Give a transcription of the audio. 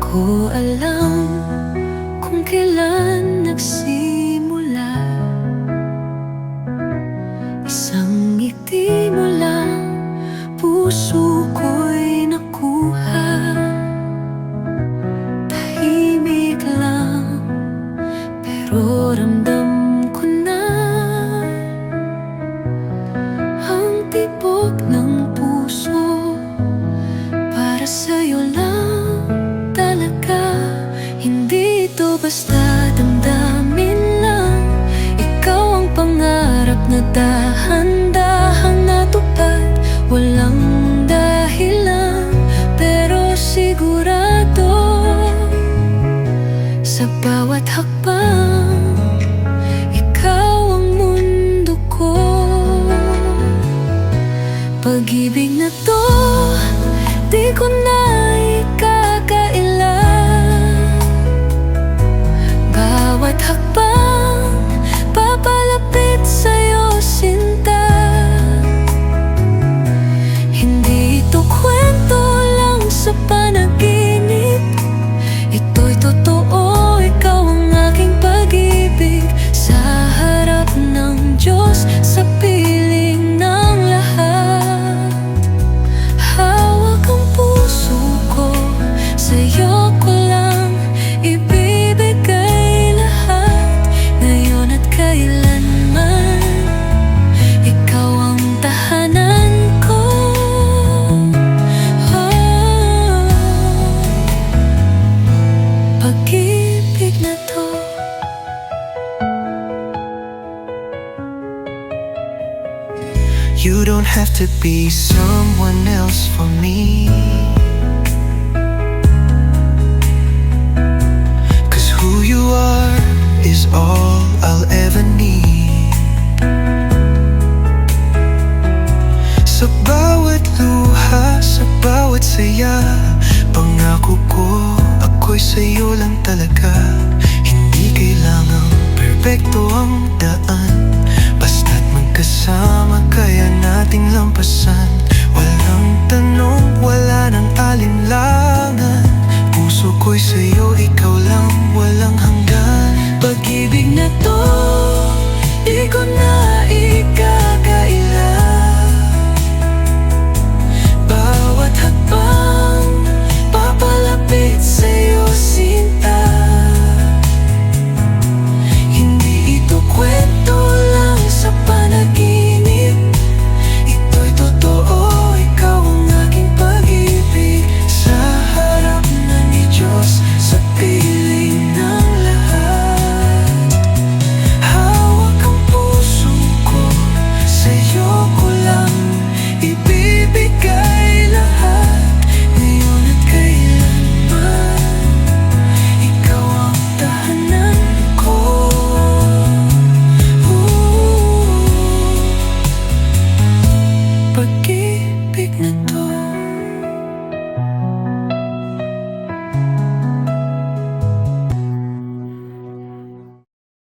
ko alam kung kailan nagsimula. Isang ngiti mo lang, puso ko'y nakuha. Tahimik lang, pero ramdam ko na ang tibok ng puso. Para sa'yo lang talaga, hindi ito basta damdamin lang. Ikaw ang pangarap na dahan-dahang natupad, walang dahilan, pero sigurado sa bawat hakbang, ikaw ang mundo ko. Pag-ibig na to, di ko na ikakaila. Bawat hakbang, papalapit sa'yo, sinta. Hindi ito kwento lang sa panaginip, ito'y totoo. Ikaw ang aking pag-ibig, sa harap ng Diyos, sa piling ng lahat. Hawak ang puso ko, sa'yo ko lang ibibigay lahat. Ngayon at kailanman, ikaw ang tahanan ko. Pag-ibig na to, you don't have to be someone else for me, 'cause who you are is all I'll ever need. Sa bawat luha, sa bawat saya, pangako ko, ako'y sa'yo lang talaga. Hindi kailangang perpekto ang daan, basta't magkasama kaya nating lampasan. Walang tanong, wala nang alinlangan, puso ko'y sa'yo